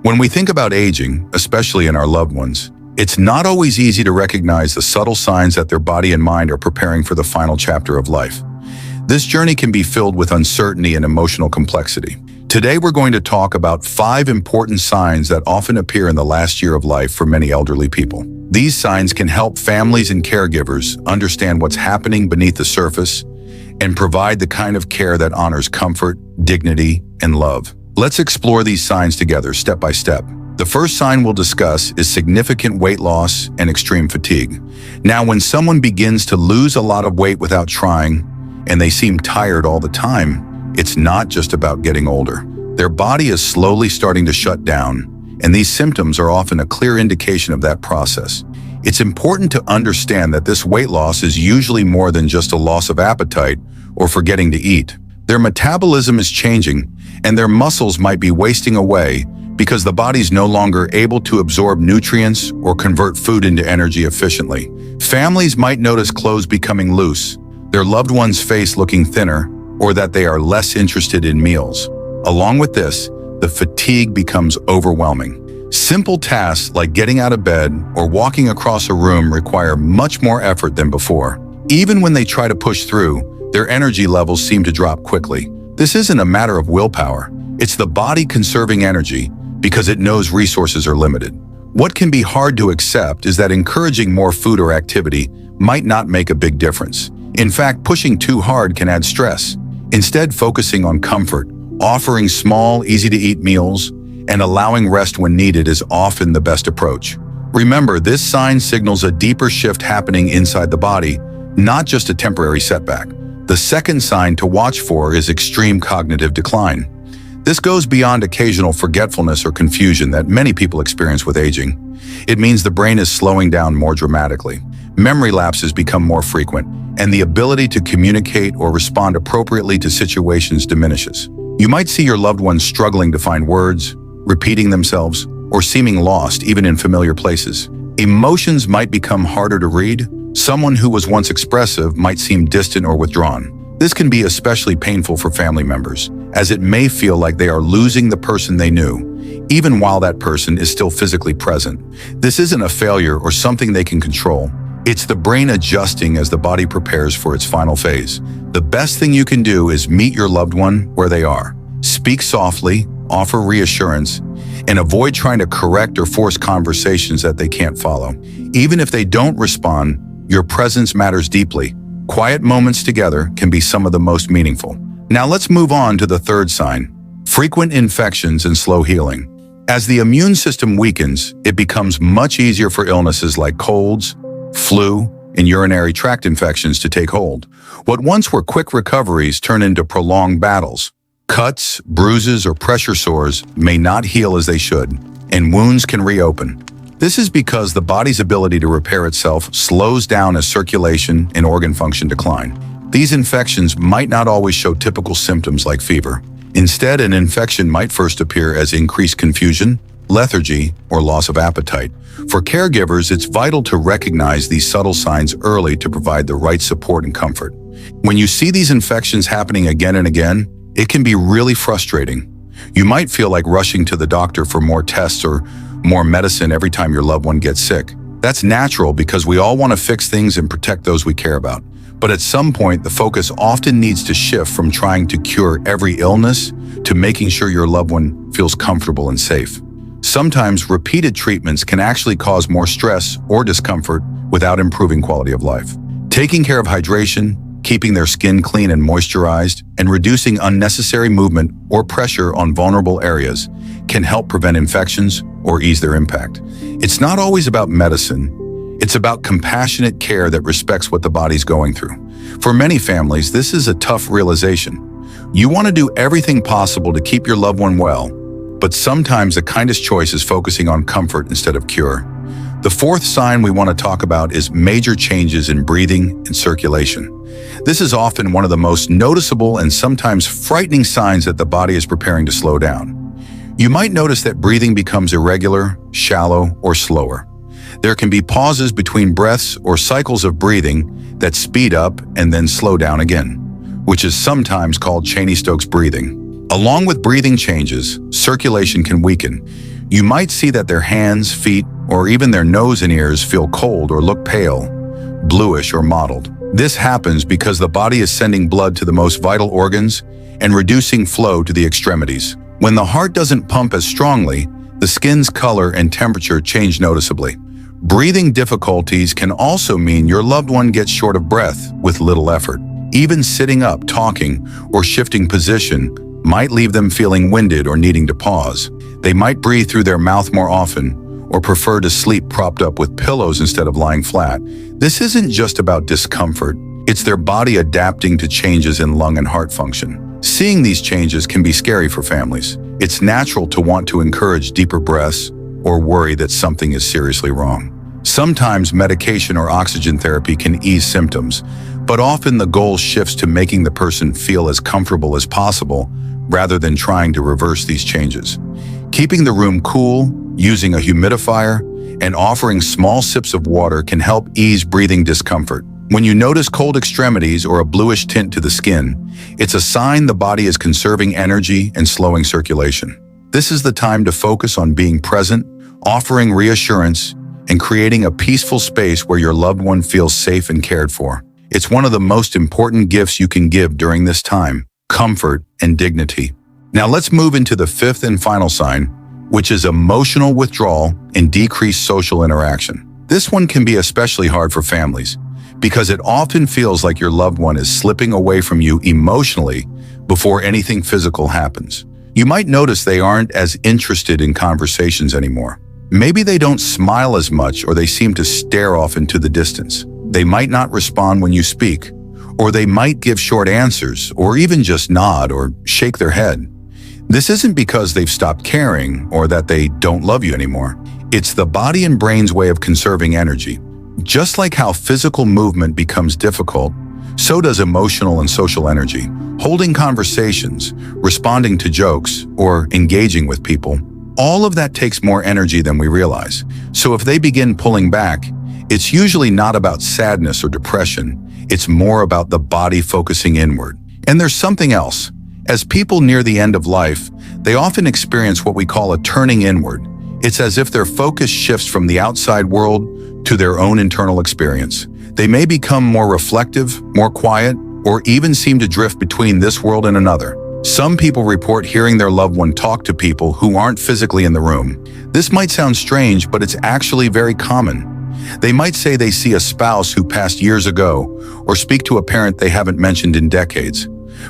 When we think about aging, especially in our loved ones, it's not always easy to recognize the subtle signs that their body and mind are preparing for the final chapter of life. This journey can be filled with uncertainty and emotional complexity. Today, we're going to talk about 5 important signs that often appear in the last year of life for many elderly people. These signs can help families and caregivers understand what's happening beneath the surface and provide the kind of care that honors comfort, dignity, and love. Let's explore these signs together, step by step. The first sign we'll discuss is significant weight loss and extreme fatigue. Now, when someone begins to lose a lot of weight without trying, and they seem tired all the time, it's not just about getting older. Their body is slowly starting to shut down, and these symptoms are often a clear indication of that process. It's important to understand that this weight loss is usually more than just a loss of appetite or forgetting to eat. Their metabolism is changing, and their muscles might be wasting away because the body's no longer able to absorb nutrients or convert food into energy efficiently. Families might notice clothes becoming loose, their loved one's face looking thinner, or that they are less interested in meals. Along with this, the fatigue becomes overwhelming. Simple tasks like getting out of bed or walking across a room require much more effort than before. Even when they try to push through, their energy levels seem to drop quickly. This isn't a matter of willpower. It's the body conserving energy because it knows resources are limited. What can be hard to accept is that encouraging more food or activity might not make a big difference. In fact, pushing too hard can add stress. Instead, focusing on comfort, offering small, easy-to-eat meals, and allowing rest when needed is often the best approach. Remember, this sign signals a deeper shift happening inside the body, not just a temporary setback. The second sign to watch for is extreme cognitive decline. This goes beyond occasional forgetfulness or confusion that many people experience with aging. It means the brain is slowing down more dramatically. Memory lapses become more frequent, and the ability to communicate or respond appropriately to situations diminishes. You might see your loved ones struggling to find words, repeating themselves, or seeming lost even in familiar places. Emotions might become harder to read. Someone who was once expressive might seem distant or withdrawn. This can be especially painful for family members, as it may feel like they are losing the person they knew, even while that person is still physically present. This isn't a failure or something they can control. It's the brain adjusting as the body prepares for its final phase. The best thing you can do is meet your loved one where they are. Speak softly, offer reassurance, and avoid trying to correct or force conversations that they can't follow. Even if they don't respond, your presence matters deeply. Quiet moments together can be some of the most meaningful. Now let's move on to the third sign: frequent infections and slow healing. As the immune system weakens, it becomes much easier for illnesses like colds, flu, and urinary tract infections to take hold. What once were quick recoveries turn into prolonged battles. Cuts, bruises, or pressure sores may not heal as they should, and wounds can reopen. This is because the body's ability to repair itself slows down as circulation and organ function decline. These infections might not always show typical symptoms like fever. Instead, an infection might first appear as increased confusion, lethargy, or loss of appetite. For caregivers, it's vital to recognize these subtle signs early to provide the right support and comfort. When you see these infections happening again and again, it can be really frustrating. You might feel like rushing to the doctor for more tests or more medicine every time your loved one gets sick. That's natural because we all want to fix things and protect those we care about. But at some point, the focus often needs to shift from trying to cure every illness to making sure your loved one feels comfortable and safe. Sometimes repeated treatments can actually cause more stress or discomfort without improving quality of life. Taking care of hydration, keeping their skin clean and moisturized, and reducing unnecessary movement or pressure on vulnerable areas can help prevent infections or ease their impact. It's not always about medicine. It's about compassionate care that respects what the body's going through. For many families, this is a tough realization. You want to do everything possible to keep your loved one well, but sometimes the kindest choice is focusing on comfort instead of cure. The fourth sign we want to talk about is major changes in breathing and circulation. This is often one of the most noticeable and sometimes frightening signs that the body is preparing to slow down. You might notice that breathing becomes irregular, shallow, or slower. There can be pauses between breaths or cycles of breathing that speed up and then slow down again, which is sometimes called Cheney-Stokes breathing. Along with breathing changes, circulation can weaken. You might see that their hands, feet, or even their nose and ears feel cold or look pale, bluish or mottled. This happens because the body is sending blood to the most vital organs and reducing flow to the extremities. When the heart doesn't pump as strongly, the skin's color and temperature change noticeably. Breathing difficulties can also mean your loved one gets short of breath with little effort. Even sitting up, talking, or shifting position might leave them feeling winded or needing to pause. They might breathe through their mouth more often or prefer to sleep propped up with pillows instead of lying flat. This isn't just about discomfort. It's their body adapting to changes in lung and heart function. Seeing these changes can be scary for families. It's natural to want to encourage deeper breaths or worry that something is seriously wrong. Sometimes medication or oxygen therapy can ease symptoms, but often the goal shifts to making the person feel as comfortable as possible rather than trying to reverse these changes. Keeping the room cool, using a humidifier, and offering small sips of water can help ease breathing discomfort. When you notice cold extremities or a bluish tint to the skin, it's a sign the body is conserving energy and slowing circulation. This is the time to focus on being present, offering reassurance, and creating a peaceful space where your loved one feels safe and cared for. It's one of the most important gifts you can give during this time: comfort and dignity. Now let's move into the fifth and final sign, which is emotional withdrawal and decreased social interaction. This one can be especially hard for families because it often feels like your loved one is slipping away from you emotionally before anything physical happens. You might notice they aren't as interested in conversations anymore. Maybe they don't smile as much, or they seem to stare off into the distance. They might not respond when you speak, or they might give short answers, or even just nod or shake their head. This isn't because they've stopped caring or that they don't love you anymore. It's the body and brain's way of conserving energy. Just like how physical movement becomes difficult, so does emotional and social energy. Holding conversations, responding to jokes, or engaging with people, all of that takes more energy than we realize. So if they begin pulling back, it's usually not about sadness or depression. It's more about the body focusing inward. And there's something else. As people near the end of life, they often experience what we call a turning inward. It's as if their focus shifts from the outside world to their own internal experience. They may become more reflective, more quiet, or even seem to drift between this world and another. Some people report hearing their loved one talk to people who aren't physically in the room. This might sound strange, but it's actually very common. They might say they see a spouse who passed years ago, or speak to a parent they haven't mentioned in decades.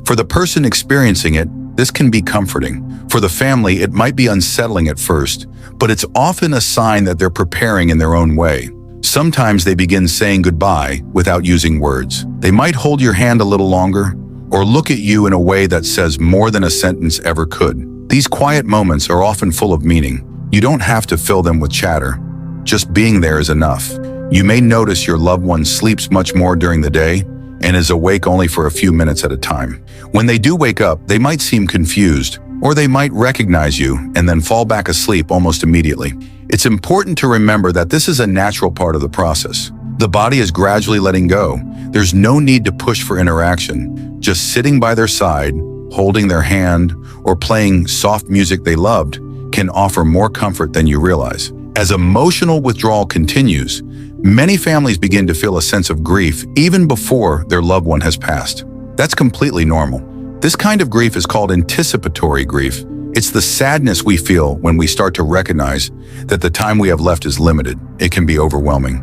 For the person experiencing it, this can be comforting. For the family, it might be unsettling at first, but it's often a sign that they're preparing in their own way. Sometimes they begin saying goodbye without using words. They might hold your hand a little longer, or look at you in a way that says more than a sentence ever could. These quiet moments are often full of meaning. You don't have to fill them with chatter. Just being there is enough. You may notice your loved one sleeps much more during the day and is awake only for a few minutes at a time. When they do wake up, they might seem confused, or they might recognize you and then fall back asleep almost immediately. It's important to remember that this is a natural part of the process. The body is gradually letting go. There's no need to push for interaction. Just sitting by their side, holding their hand, or playing soft music they loved can offer more comfort than you realize. As emotional withdrawal continues, many families begin to feel a sense of grief even before their loved one has passed. That's completely normal. This kind of grief is called anticipatory grief. It's the sadness we feel when we start to recognize that the time we have left is limited. It can be overwhelming.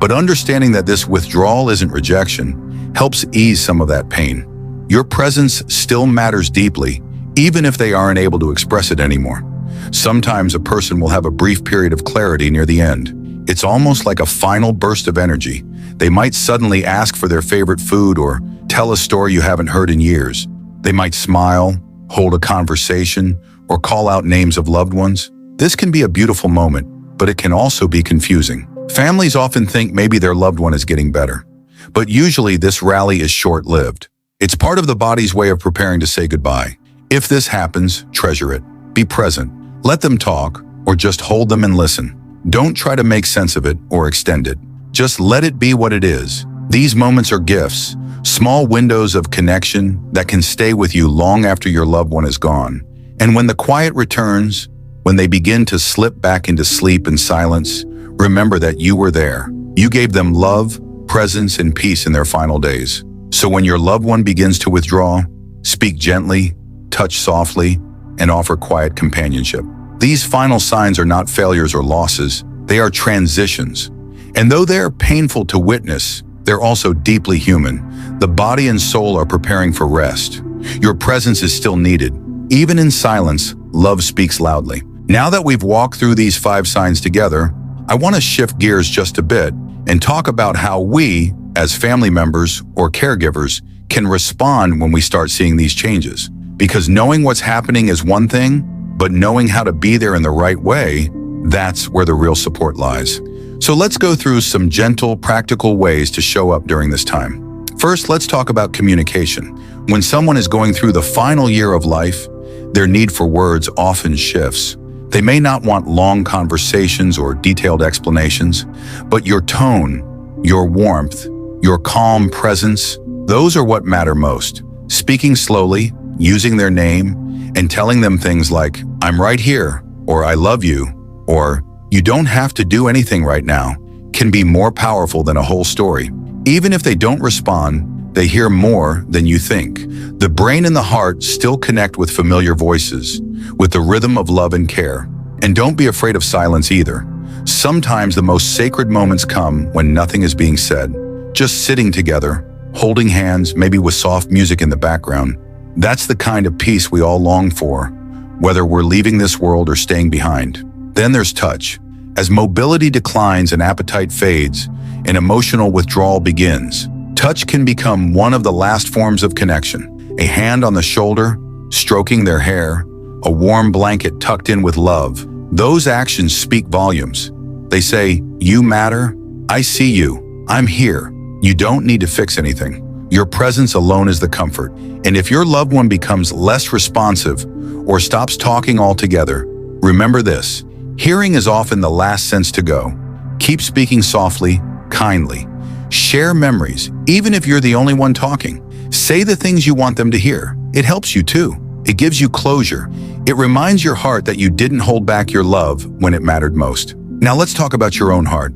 But understanding that this withdrawal isn't rejection helps ease some of that pain. Your presence still matters deeply, even if they aren't able to express it anymore. Sometimes a person will have a brief period of clarity near the end. It's almost like a final burst of energy. They might suddenly ask for their favorite food or tell a story you haven't heard in years. They might smile, hold a conversation, or call out names of loved ones. This can be a beautiful moment, but it can also be confusing. Families often think maybe their loved one is getting better, but usually this rally is short-lived. It's part of the body's way of preparing to say goodbye. If this happens, treasure it. Be present. Let them talk, or just hold them and listen. Don't try to make sense of it or extend it. Just let it be what it is. These moments are gifts, small windows of connection that can stay with you long after your loved one is gone. And when the quiet returns, when they begin to slip back into sleep and silence, remember that you were there. You gave them love, presence, and peace in their final days. So when your loved one begins to withdraw, speak gently, touch softly, and offer quiet companionship. These final signs are not failures or losses, they are transitions. And though they are painful to witness, they're also deeply human. The body and soul are preparing for rest. Your presence is still needed. Even in silence, love speaks loudly. Now that we've walked through these 5 signs together, I want to shift gears just a bit and talk about how we, as family members or caregivers, can respond when we start seeing these changes. Because knowing what's happening is one thing, but knowing how to be there in the right way, that's where the real support lies. So let's go through some gentle, practical ways to show up during this time. First, let's talk about communication. When someone is going through the final year of life, their need for words often shifts. They may not want long conversations or detailed explanations, but your tone, your warmth, your calm presence, those are what matter most. Speaking slowly, using their name, and telling them things like, "I'm right here," or "I love you," or "You don't have to do anything right now," can be more powerful than a whole story. Even if they don't respond, they hear more than you think. The brain and the heart still connect with familiar voices, with the rhythm of love and care. And don't be afraid of silence either. Sometimes the most sacred moments come when nothing is being said. Just sitting together, holding hands, maybe with soft music in the background. That's the kind of peace we all long for, whether we're leaving this world or staying behind. Then there's touch. As mobility declines and appetite fades, and emotional withdrawal begins, touch can become one of the last forms of connection. A hand on the shoulder, stroking their hair, a warm blanket tucked in with love. Those actions speak volumes. They say, "You matter, I see you, I'm here." You don't need to fix anything. Your presence alone is the comfort. And if your loved one becomes less responsive or stops talking altogether, remember this: hearing is often the last sense to go. Keep speaking softly, kindly. Share memories, even if you're the only one talking. Say the things you want them to hear. It helps you too. It gives you closure. It reminds your heart that you didn't hold back your love when it mattered most. Now let's talk about your own heart.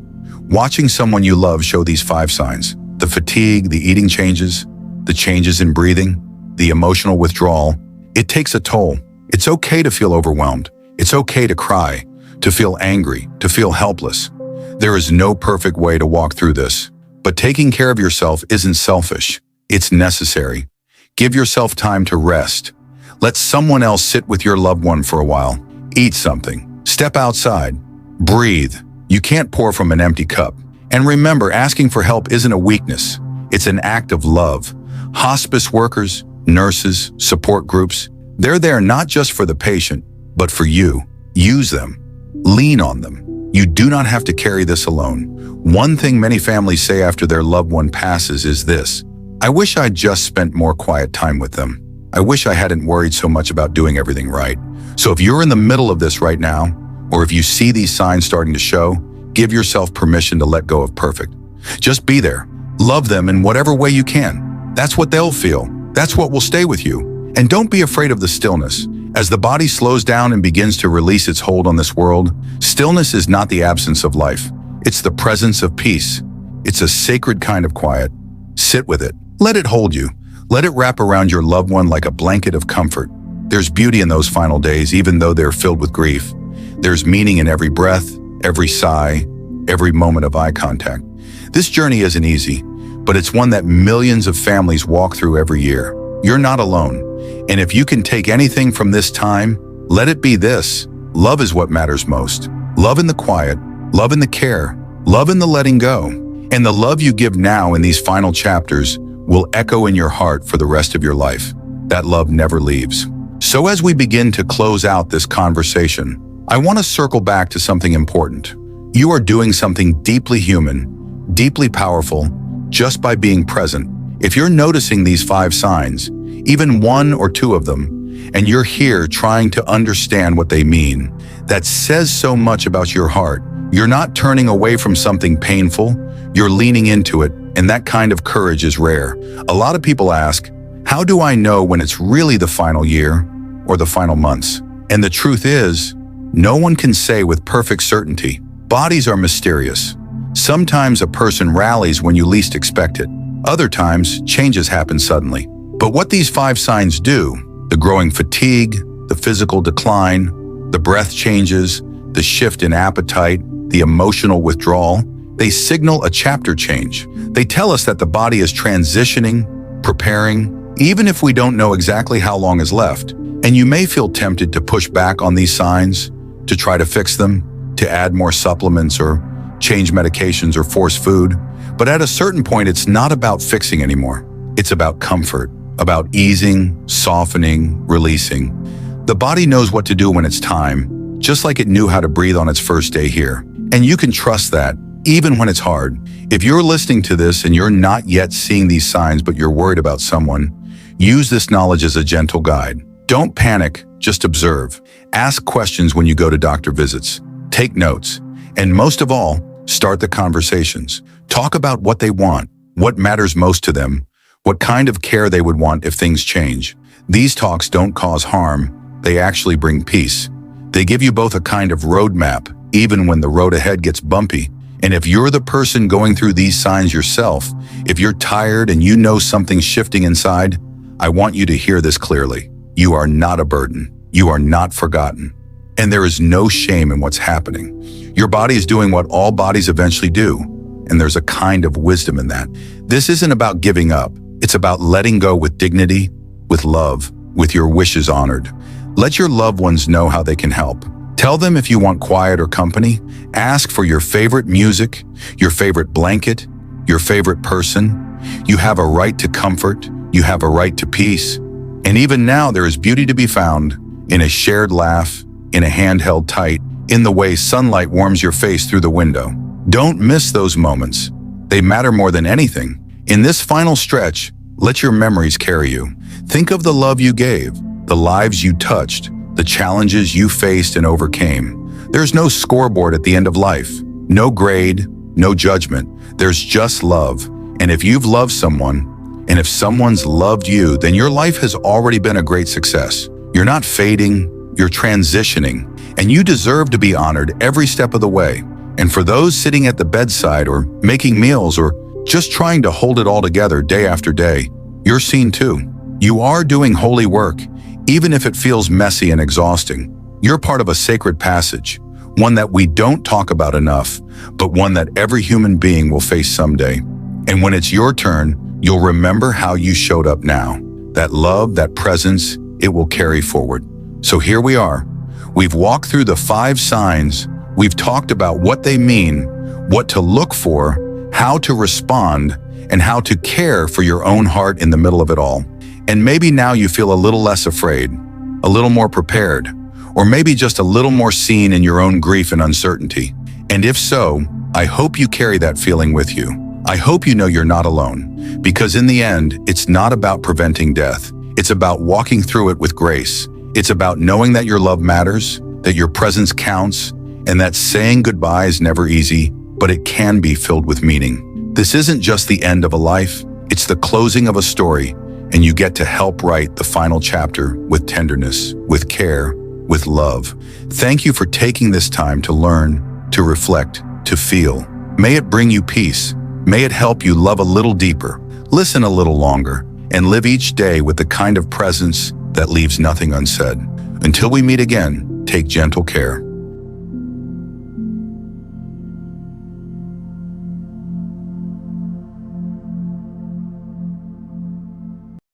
Watching someone you love show these 5 signs: the fatigue, the eating changes, the changes in breathing, the emotional withdrawal. It takes a toll. It's okay to feel overwhelmed. It's okay to cry, to feel angry, to feel helpless. There is no perfect way to walk through this, but taking care of yourself isn't selfish. It's necessary. Give yourself time to rest. Let someone else sit with your loved one for a while. Eat something. Step outside. Breathe. You can't pour from an empty cup. And remember, asking for help isn't a weakness. It's an act of love. Hospice workers, nurses, support groups, they're there not just for the patient, but for you. Use them. Lean on them. You do not have to carry this alone. One thing many families say after their loved one passes is this: "I wish I'd just spent more quiet time with them. I wish I hadn't worried so much about doing everything right." So if you're in the middle of this right now, or if you see these signs starting to show, give yourself permission to let go of perfect. Just be there. Love them in whatever way you can. That's what they'll feel. That's what will stay with you. And don't be afraid of the stillness. As the body slows down and begins to release its hold on this world, stillness is not the absence of life. It's the presence of peace. It's a sacred kind of quiet. Sit with it. Let it hold you. Let it wrap around your loved one like a blanket of comfort. There's beauty in those final days, even though they're filled with grief. There's meaning in every breath, every sigh, every moment of eye contact. This journey isn't easy, but it's one that millions of families walk through every year. You're not alone. And if you can take anything from this time, let it be this: love is what matters most. Love in the quiet, love in the care, love in the letting go. And the love you give now in these final chapters will echo in your heart for the rest of your life. That love never leaves. So as we begin to close out this conversation, I want to circle back to something important. You are doing something deeply human, deeply powerful, just by being present. If you're noticing these 5 signs, even 1 or 2 of them, and you're here trying to understand what they mean, that says so much about your heart. You're not turning away from something painful, You're leaning into it, and that kind of courage is rare. A lot of people ask, how do I know when it's really the final year or the final months? And the truth is, no one can say with perfect certainty. Bodies are mysterious. Sometimes a person rallies when you least expect it. Other times, changes happen suddenly. But what these 5 signs do, the growing fatigue, the physical decline, the breath changes, the shift in appetite, the emotional withdrawal, they signal a chapter change. They tell us that the body is transitioning, preparing, even if we don't know exactly how long is left. And you may feel tempted to push back on these signs, to try to fix them, to add more supplements or change medications or force food. But at a certain point, it's not about fixing anymore. It's about comfort, about easing, softening, releasing. The body knows what to do when it's time, just like it knew how to breathe on its first day here. And you can trust that, even when it's hard. If you're listening to this and you're not yet seeing these signs, but you're worried about someone, use this knowledge as a gentle guide. Don't panic, just observe. Ask questions when you go to doctor visits. Take notes. And most of all, start the conversations. Talk about what they want, what matters most to them, what kind of care they would want if things change. These talks don't cause harm, they actually bring peace. They give you both a kind of roadmap, even when the road ahead gets bumpy. And if you're the person going through these signs yourself, if you're tired and you know something's shifting inside, I want you to hear this clearly. You are not a burden. You are not forgotten. And there is no shame in what's happening. Your body is doing what all bodies eventually do, and there's a kind of wisdom in that. This isn't about giving up. It's about letting go with dignity, with love, with your wishes honored. Let your loved ones know how they can help. Tell them if you want quiet or company. Ask for your favorite music, your favorite blanket, your favorite person. You have a right to comfort. You have a right to peace. And even now, there is beauty to be found in a shared laugh, in a hand held tight, in the way sunlight warms your face through the window. Don't miss those moments. They matter more than anything. In this final stretch, let your memories carry you. Think of the love you gave, the lives you touched, the challenges you faced and overcame. There's no scoreboard at the end of life, no grade, no judgment. There's just love. And if you've loved someone, and if someone's loved you, then your life has already been a great success. You're not fading, you're transitioning, and you deserve to be honored every step of the way. And for those sitting at the bedside or making meals or just trying to hold it all together day after day, you're seen too. You are doing holy work, even if it feels messy and exhausting. You're part of a sacred passage, one that we don't talk about enough, but one that every human being will face someday. And when it's your turn, you'll remember how you showed up now. That love, that presence, it will carry forward. So here we are. We've walked through the 5 signs. We've talked about what they mean, what to look for, how to respond, and how to care for your own heart in the middle of it all. And maybe now you feel a little less afraid, a little more prepared, or maybe just a little more seen in your own grief and uncertainty. And if so, I hope you carry that feeling with you. I hope you know you're not alone, because in the end, it's not about preventing death. It's about walking through it with grace. It's about knowing that your love matters, that your presence counts, and that saying goodbye is never easy, but it can be filled with meaning. This isn't just the end of a life, it's the closing of a story, and you get to help write the final chapter with tenderness, with care, with love. Thank you for taking this time to learn, to reflect, to feel. May it bring you peace. May it help you love a little deeper, listen a little longer, and live each day with the kind of presence that leaves nothing unsaid. Until we meet again, take gentle care.